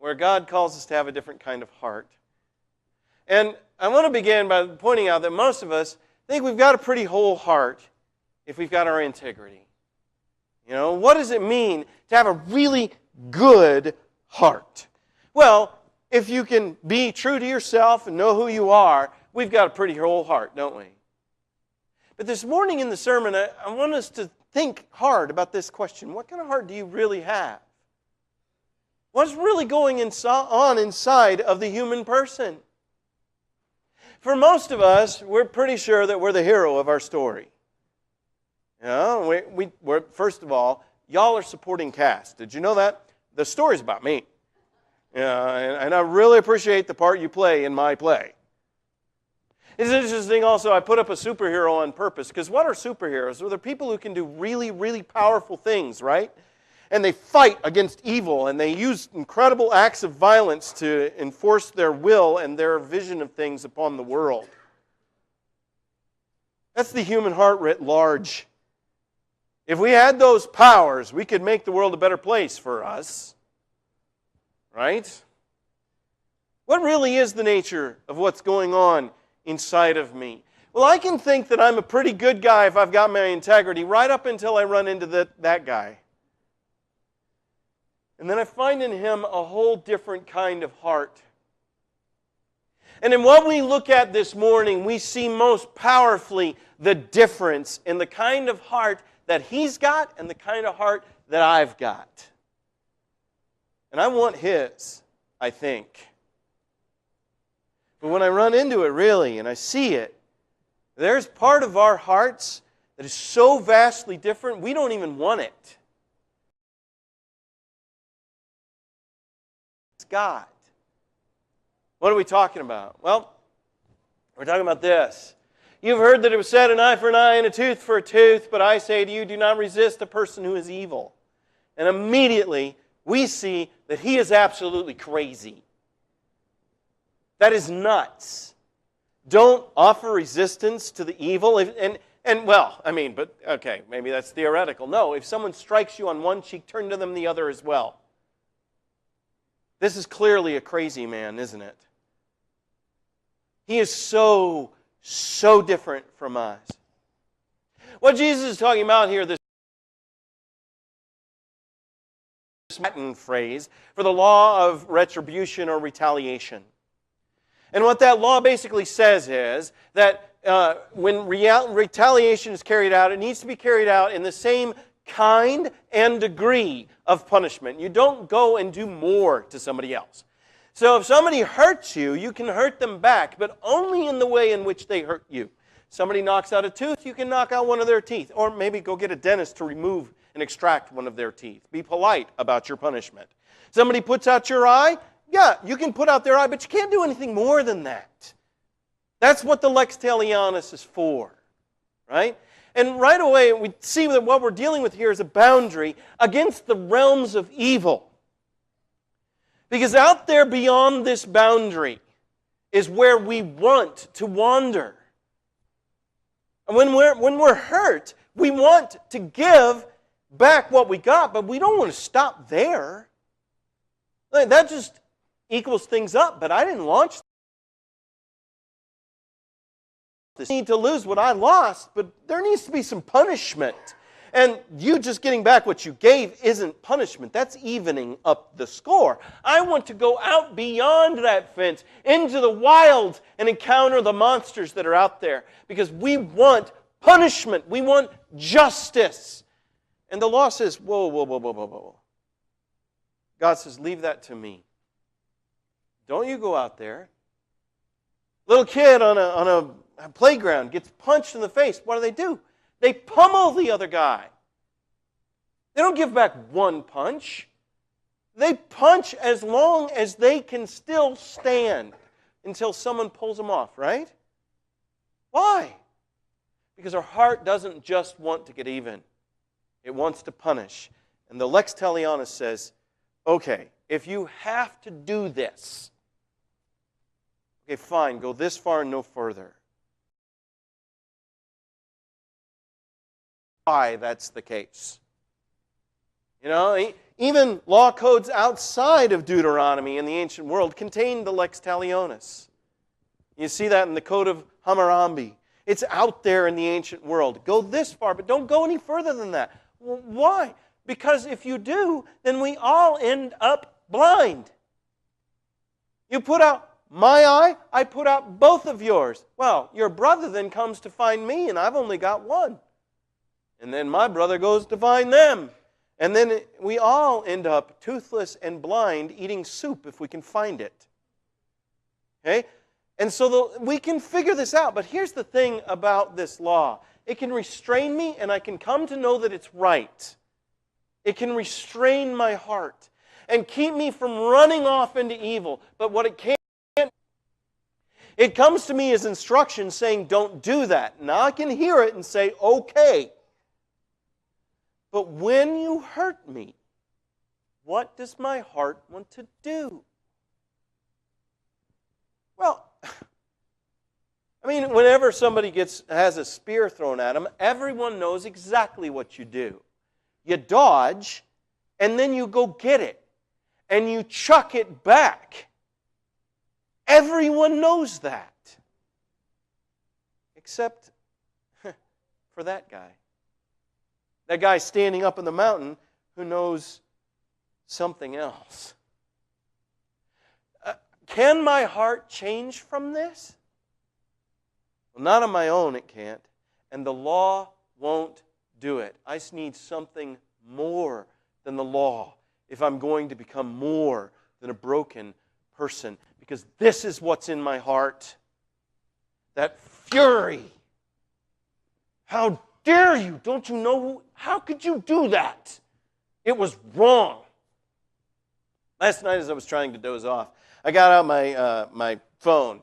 where God calls us to have a different kind of heart. And I want to begin by pointing out that most of us think we've got a pretty whole heart if we've got our integrity. You know, what does it mean to have a really good heart? Well, if you can be true to yourself and know who you are, we've got a pretty whole heart, don't we? But this morning in the sermon, I want us to think hard about this question. What kind of heart do you really have? What's really going on inside of the human person? For most of us, we're pretty sure that we're the hero of our story. You know, we're, first of all, y'all are supporting cast. Did you know that? The story's about me. And I really appreciate the part you play in my play. It's interesting also, I put up a superhero on purpose, because what are superheroes? Well, they're people who can do really, really powerful things, right? And they fight against evil, and they use incredible acts of violence to enforce their will and their vision of things upon the world. That's the human heart writ large. If we had those powers, we could make the world a better place for us. Right? What really is the nature of what's going on inside of me? Well, I can think that I'm a pretty good guy if I've got my integrity right up until I run into that guy. And then I find in him a whole different kind of heart. And in what we look at this morning, we see most powerfully the difference in the kind of heart that he's got and the kind of heart that I've got. And I want his, I think. But when I run into it really and I see it, there's part of our hearts that is so vastly different, we don't even want it. It's God. What are we talking about? Well, we're talking about this. You've heard that it was said, an eye for an eye and a tooth for a tooth, but I say to you, do not resist a person who is evil. And immediately, we see that he is absolutely crazy. That is nuts. Don't offer resistance to the evil. But okay, maybe that's theoretical. No, if someone strikes you on one cheek, turn to them the other as well. This is clearly a crazy man, isn't it? He is so different from us. What Jesus is talking about here, this Latin phrase for the law of retribution or retaliation. And what that law basically says is that when retaliation is carried out, it needs to be carried out in the same kind and degree of punishment. You don't go and do more to somebody else. So if somebody hurts you, you can hurt them back, but only in the way in which they hurt you. Somebody knocks out a tooth, you can knock out one of their teeth. Or maybe go get a dentist to remove and extract one of their teeth. Be polite about your punishment. Somebody puts out your eye, yeah, you can put out their eye, but you can't do anything more than that. That's what the lex talionis is for, right? And right away, we see that what we're dealing with here is a boundary against the realms of evil. Because out there beyond this boundary is where we want to wander. And when we're hurt, we want to give back what we got, but we don't want to stop there. That just equals things up, but I didn't launch this. I need to lose what I lost, but there needs to be some punishment. And you just getting back what you gave isn't punishment. That's evening up the score. I want to go out beyond that fence, into the wild, and encounter the monsters that are out there. Because we want punishment. We want justice. And the law says, whoa. God says, leave that to me. Don't you go out there. Little kid on a playground gets punched in the face. What do? They pummel the other guy. They don't give back one punch. They punch as long as they can still stand until someone pulls them off, right? Why? Because our heart doesn't just want to get even. It wants to punish. And the lex talionis says, okay, if you have to do this, okay, fine, go this far and no further. Why that's the case. You know, Even law codes outside of Deuteronomy in the ancient world contained the lex talionis. You see that in the Code of Hammurabi. It's out there in the ancient world. Go this far, but don't go any further than that. Well, why? Because if you do, then we all end up blind. You put out my eye, I put out both of yours. Well, your brother then comes to find me, and I've only got one. And then my brother goes to find them. And then we all end up toothless and blind, eating soup if we can find it. Okay? And so we can figure this out. But here's the thing about this law. It can restrain me, and I can come to know that it's right. It can restrain my heart and keep me from running off into evil. But what it can't, it comes to me as instruction saying, don't do that. Now I can hear it and say, okay. But when you hurt me, what does my heart want to do? Well, I mean, whenever somebody has a spear thrown at them, everyone knows exactly what you do. You dodge, and then you go get it, and you chuck it back. Everyone knows that. Except for that guy. That guy standing up in the mountain who knows something else. Can my heart change from this? Well, not on my own it can't. And the law won't do it. I just need something more than the law if I'm going to become more than a broken person. Because this is what's in my heart. That fury. How dare you? Don't you know? How could you do that? It was wrong. Last night as I was trying to doze off, I got out my phone,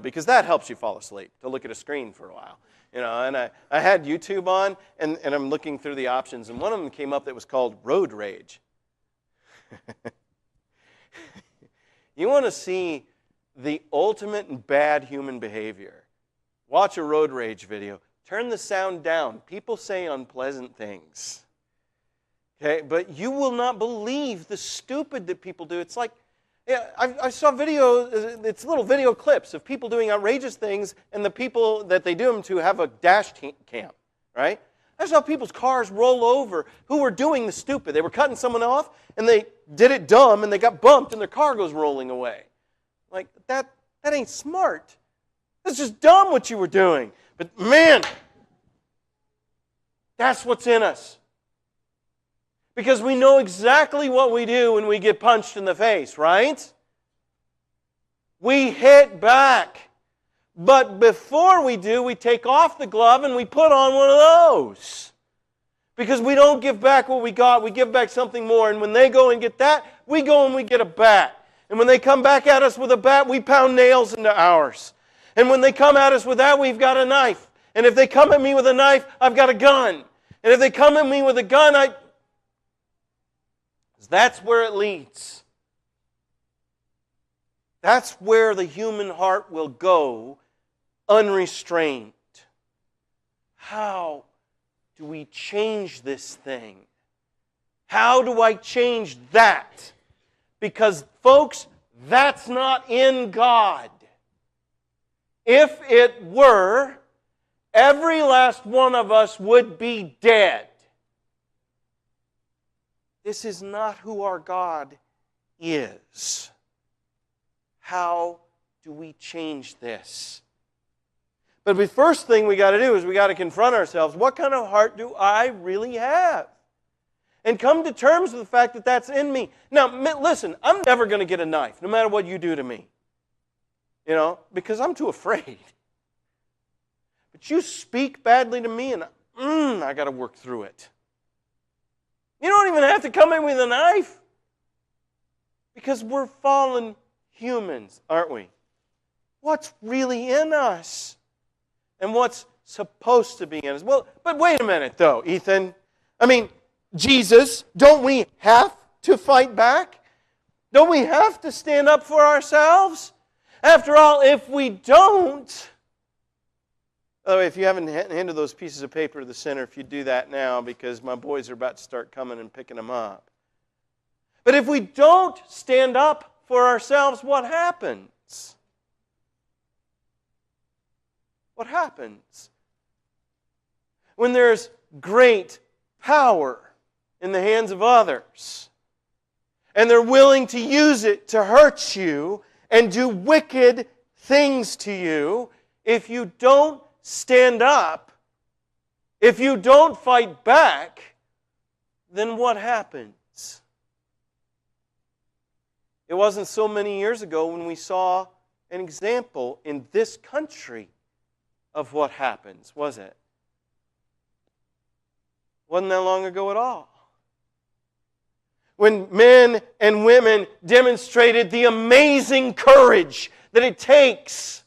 because that helps you fall asleep, to look at a screen for a while. And I had YouTube on, and I'm looking through the options, and one of them came up that was called Road Rage. You want to see the ultimate in bad human behavior? Watch a road rage video. Turn the sound down. People say unpleasant things. Okay, but you will not believe the stupid that people do. It's like, I saw videos, it's little video clips of people doing outrageous things, and the people that they do them to have a dash cam, right? I saw people's cars roll over who were doing the stupid. They were cutting someone off, and they did it dumb, and they got bumped, and their car goes rolling away. Like, that ain't smart. That's just dumb what you were doing. But man, that's what's in us. Because we know exactly what we do when we get punched in the face, right? We hit back. But before we do, we take off the glove and we put on one of those. Because we don't give back what we got, we give back something more. And when they go and get that, we go and we get a bat. And when they come back at us with a bat, we pound nails into ours. And when they come at us with that, we've got a knife. And if they come at me with a knife, I've got a gun. And if they come at me with a gun, that's where it leads. That's where the human heart will go unrestrained. How do we change this thing? How do I change that? Because, folks, that's not in God. If it were, every last one of us would be dead. This is not who our God is. How do we change this? But the first thing we got to do is we got to confront ourselves. What kind of heart do I really have? And come to terms with the fact that that's in me. Now, listen, I'm never going to get a knife, no matter what you do to me. Because I'm too afraid. But you speak badly to me, and I got to work through it. You don't even have to come in with a knife. Because we're fallen humans, aren't we? What's really in us? And what's supposed to be in us? Well, but wait a minute, though, Ethan. Jesus, don't we have to fight back? Don't we have to stand up for ourselves? After all, if we don't... By the way, if you haven't handed those pieces of paper to the center, if you do that now, because my boys are about to start coming and picking them up. But if we don't stand up for ourselves, what happens? What happens? When there's great power in the hands of others, and they're willing to use it to hurt you and do wicked things to you, if you don't stand up, if you don't fight back, then what happens? It wasn't so many years ago when we saw an example in this country of what happens, was it? Wasn't that long ago at all. When men and women demonstrated the amazing courage that it takes,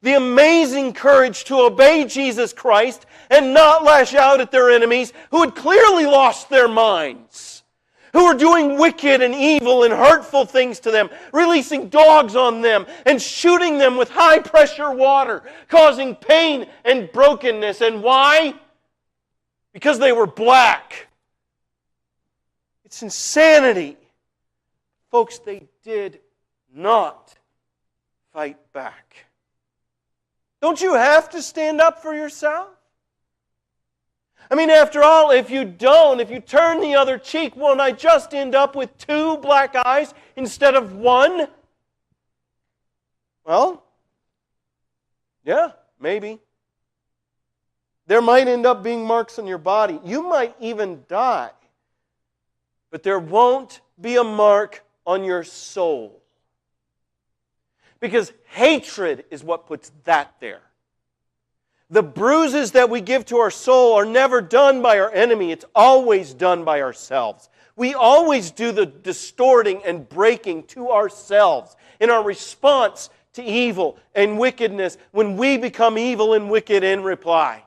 the amazing courage to obey Jesus Christ and not lash out at their enemies who had clearly lost their minds, who were doing wicked and evil and hurtful things to them, releasing dogs on them and shooting them with high-pressure water, causing pain and brokenness. And why? Because they were black. It's insanity. Folks, they did not fight back. Don't you have to stand up for yourself? I mean, after all, if you don't, if you turn the other cheek, won't I just end up with 2 black eyes instead of 1? Well, yeah, maybe. There might end up being marks on your body. You might even die. But there won't be a mark on your soul. Because hatred is what puts that there. The bruises that we give to our soul are never done by our enemy. It's always done by ourselves. We always do the distorting and breaking to ourselves in our response to evil and wickedness when we become evil and wicked in reply.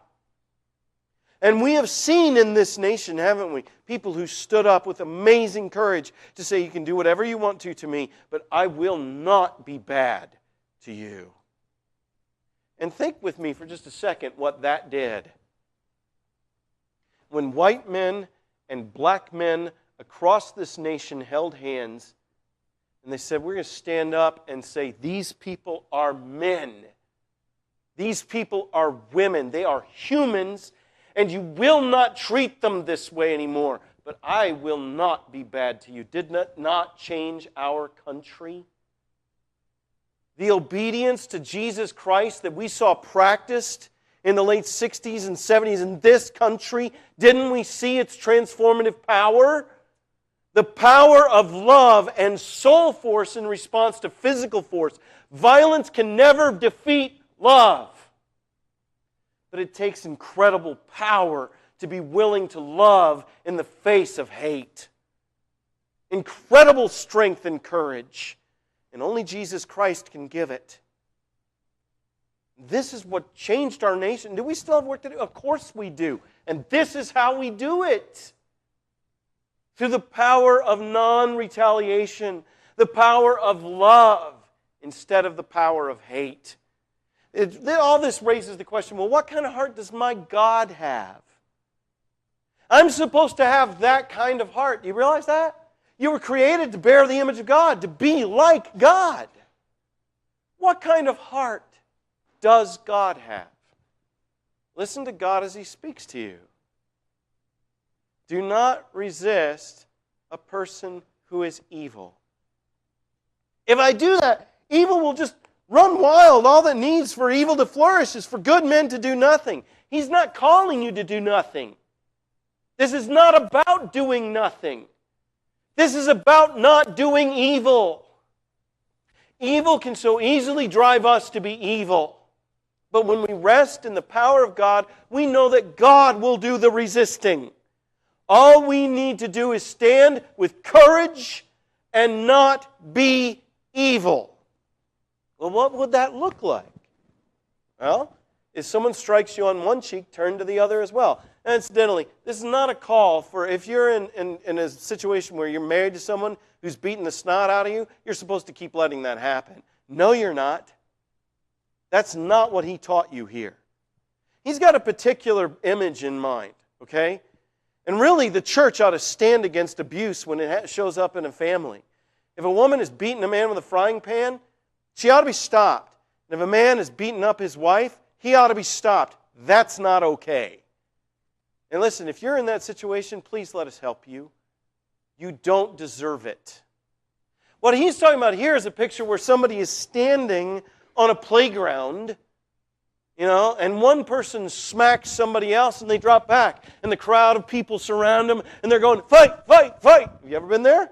And we have seen in this nation, haven't we, people who stood up with amazing courage to say, you can do whatever you want to me, but I will not be bad to you. And think with me for just a second what that did. When white men and black men across this nation held hands, and they said, we're going to stand up and say, these people are men. These people are women. They are humans. And you will not treat them this way anymore. But I will not be bad to you. Did not change our country? The obedience to Jesus Christ that we saw practiced in the late 60s and 70s in this country, didn't we see its transformative power? The power of love and soul force in response to physical force. Violence can never defeat love. But it takes incredible power to be willing to love in the face of hate. Incredible strength and courage. And only Jesus Christ can give it. This is what changed our nation. Do we still have work to do? Of course we do. And this is how we do it. Through the power of non-retaliation. The power of love instead of the power of hate. All this raises the question, well, what kind of heart does my God have? I'm supposed to have that kind of heart. Do you realize that? You were created to bear the image of God, to be like God. What kind of heart does God have? Listen to God as He speaks to you. Do not resist a person who is evil. If I do that, evil will just run wild. All that needs for evil to flourish is for good men to do nothing. He's not calling you to do nothing. This is not about doing nothing. This is about not doing evil. Evil can so easily drive us to be evil. But when we rest in the power of God, we know that God will do the resisting. All we need to do is stand with courage and not be evil. Well, what would that look like? Well, if someone strikes you on one cheek, turn to the other as well. And incidentally, this is not a call for if you're in a situation where you're married to someone who's beating the snot out of you, you're supposed to keep letting that happen. No, you're not. That's not what He taught you here. He's got a particular image in mind, okay? And really, the church ought to stand against abuse when it shows up in a family. If a woman is beating a man with a frying pan, she ought to be stopped. And if a man is beating up his wife, he ought to be stopped. That's not okay. And listen, if you're in that situation, please let us help you. You don't deserve it. What he's talking about here is a picture where somebody is standing on a playground, and one person smacks somebody else and they drop back. And the crowd of people surround them and they're going, fight, fight, fight. Have you ever been there?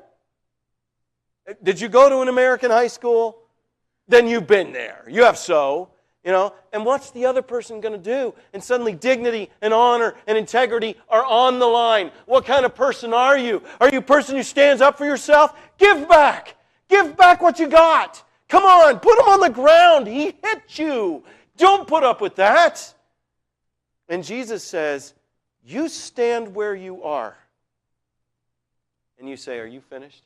Did you go to an American high school? Then you've been there. You have so. And what's the other person going to do? And suddenly dignity and honor and integrity are on the line. What kind of person are you? Are you a person who stands up for yourself? Give back. Give back what you got. Come on, put him on the ground. He hit you. Don't put up with that. And Jesus says, you stand where you are. And you say, are you finished?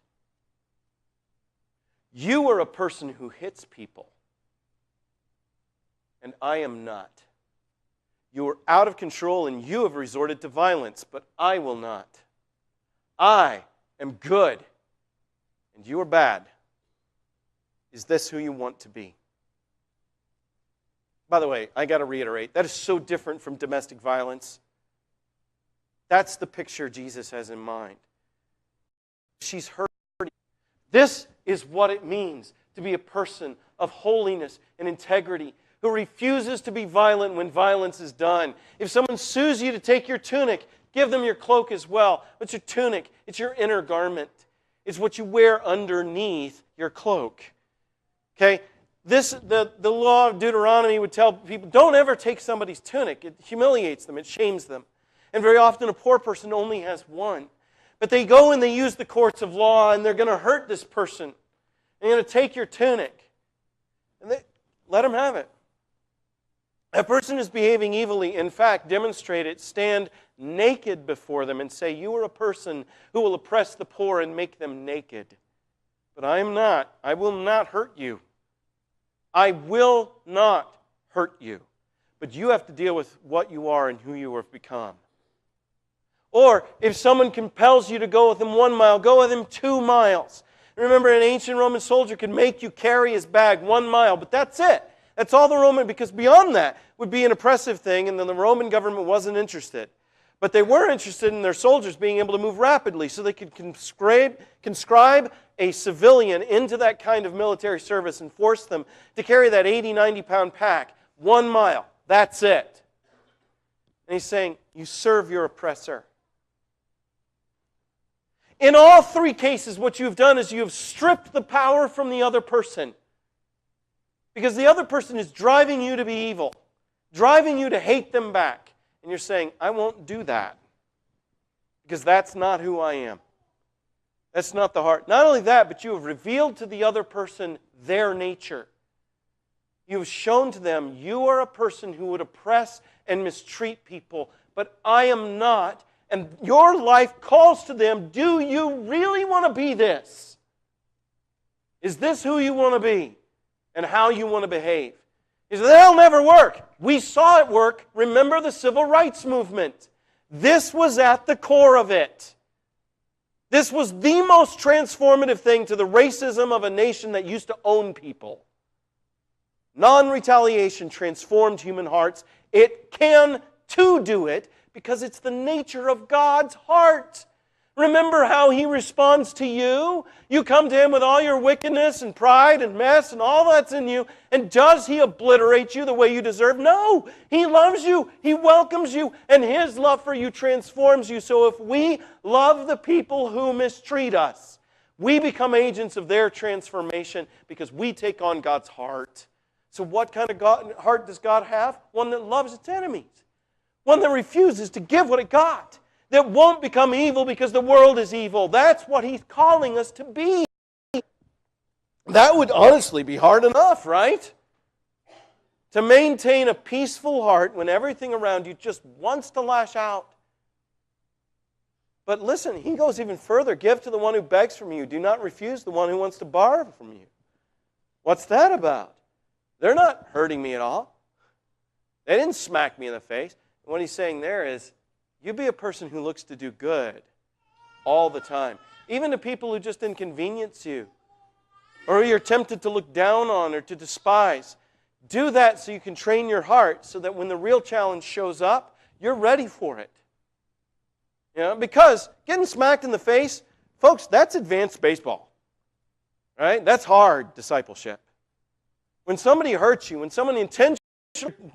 You are a person who hits people. And I am not. You are out of control and you have resorted to violence, but I will not. I am good and you are bad. Is this who you want to be? By the way, I got to reiterate, that is so different from domestic violence. That's the picture Jesus has in mind. She's hurting. This is what it means to be a person of holiness and integrity, who refuses to be violent when violence is done. If someone sues you to take your tunic, give them your cloak as well. What's your tunic? It's your inner garment. It's what you wear underneath your cloak. Okay? The law of Deuteronomy would tell people, don't ever take somebody's tunic. It humiliates them. It shames them. And very often a poor person only has one. But they go and they use the courts of law and they're going to hurt this person. They're going to take your tunic. And let them have it. A person is behaving evilly, in fact, demonstrate it, stand naked before them and say, you are a person who will oppress the poor and make them naked. But I am not. I will not hurt you. I will not hurt you. But you have to deal with what you are and who you have become. Or if someone compels you to go with them 1 mile, go with him 2 miles. Remember, an ancient Roman soldier could make you carry his bag 1 mile, but that's it. That's all the Roman, because beyond that would be an oppressive thing, and then the Roman government wasn't interested. But they were interested in their soldiers being able to move rapidly, so they could conscribe a civilian into that kind of military service and force them to carry that 80, 90-pound pack 1 mile. That's it. And he's saying, you serve your oppressor. In all 3 cases, what you've done is you have stripped the power from the other person. Because the other person is driving you to be evil, driving you to hate them back. And you're saying, I won't do that. Because that's not who I am. That's not the heart. Not only that, but you have revealed to the other person their nature. You have shown to them you are a person who would oppress and mistreat people, but I am not. And your life calls to them, do you really want to be this? Is this who you want to be? And how you want to behave? He said, that'll never work. We saw it work. Remember the civil rights movement. This was at the core of it. This was the most transformative thing to the racism of a nation that used to own people. Non-retaliation transformed human hearts. It can too do it because it's the nature of God's heart. Remember how He responds to you? You come to Him with all your wickedness and pride and mess and all that's in you. And does He obliterate you the way you deserve? No. He loves you. He welcomes you. And His love for you transforms you. So if we love the people who mistreat us, we become agents of their transformation because we take on God's heart. So what kind of heart does God have? One that loves its enemies. One that refuses to give what it got. That won't become evil because the world is evil. That's what He's calling us to be. That would honestly be hard enough, right? To maintain a peaceful heart when everything around you just wants to lash out. But listen, He goes even further. Give to the one who begs from you. Do not refuse the one who wants to borrow from you. What's that about? They're not hurting me at all. They didn't smack me in the face. What He's saying there is, You be a person who looks to do good all the time. Even to people who just inconvenience you, or you're tempted to look down on or to despise. Do that so you can train your heart so that when the real challenge shows up, you're ready for it. Because getting smacked in the face, folks, that's advanced baseball. Right? That's hard discipleship. When somebody hurts you, when someone intentionally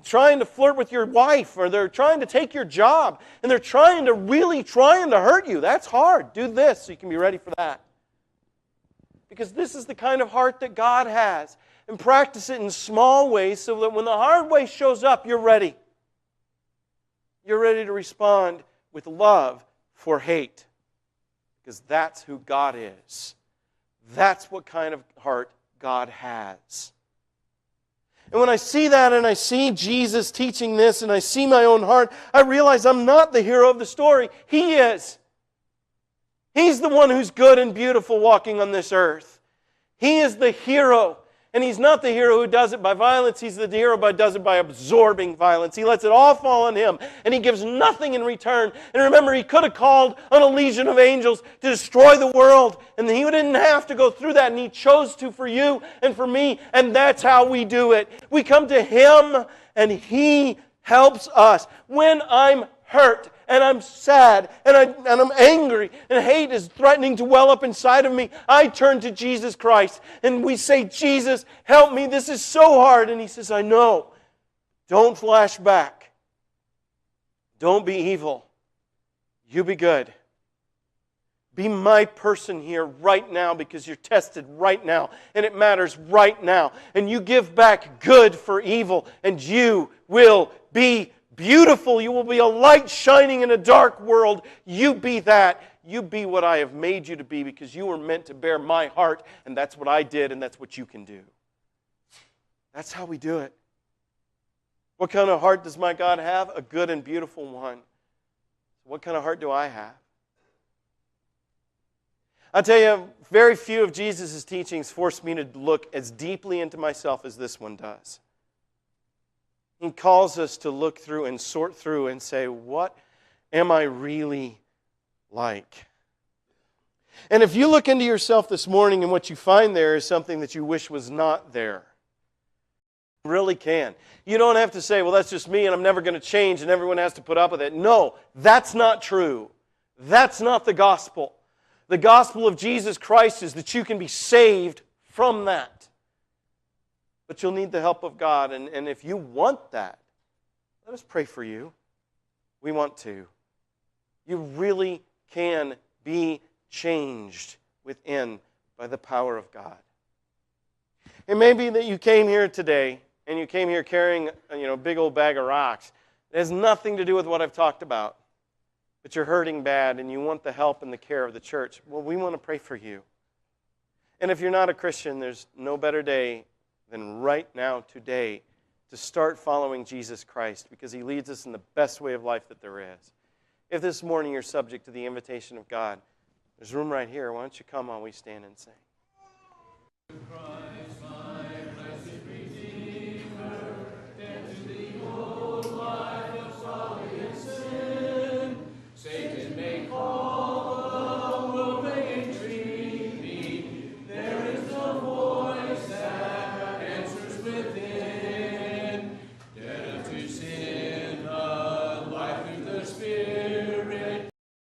trying to flirt with your wife, or they're trying to take your job, and they're really trying to hurt you, that's hard. Do this so you can be ready for that. Because this is the kind of heart that God has. And practice it in small ways so that when the hard way shows up, you're ready. You're ready to respond with love for hate. Because that's who God is. That's what kind of heart God has. And when I see that and I see Jesus teaching this and I see my own heart, I realize I'm not the hero of the story. He is. He's the one who's good and beautiful walking on this earth. He is the hero. And He's not the hero who does it by violence. He's the hero who does it by absorbing violence. He lets it all fall on Him, and He gives nothing in return. And remember, He could have called on a legion of angels to destroy the world, and He didn't have to go through that, and He chose to for you and for me, and that's how we do it. We come to Him, and He helps us. When I'm hurt, and I'm sad, and I'm angry, and hate is threatening to well up inside of me, I turn to Jesus Christ, and we say, Jesus, help me, this is so hard. And He says, I know. Don't flash back. Don't be evil. You be good. Be my person here right now because you're tested right now, and it matters right now. And you give back good for evil, and you will be beautiful. You will be a light shining in a dark world. You be that. You be what I have made you to be because you were meant to bear my heart, and that's what I did, and that's what you can do. That's how we do it. What kind of heart does my God have? A good and beautiful one. What kind of heart do I have? I'll tell you, very few of Jesus' teachings force me to look as deeply into myself as this one does. He calls us to look through and sort through and say, what am I really like? And if you look into yourself this morning and what you find there is something that you wish was not there, you really can. You don't have to say, well, that's just me and I'm never going to change and everyone has to put up with it. No, that's not true. That's not the gospel. The gospel of Jesus Christ is that you can be saved from that. But you'll need the help of God. And if you want that, let us pray for you. We want to. You really can be changed within by the power of God. It may be that you came here today and you came here carrying a big old bag of rocks. It has nothing to do with what I've talked about. But you're hurting bad and you want the help and the care of the church. Well, we want to pray for you. And if you're not a Christian, there's no better day than right now, today, to start following Jesus Christ because He leads us in the best way of life that there is. If this morning you're subject to the invitation of God, there's room right here. Why don't you come while we stand and sing?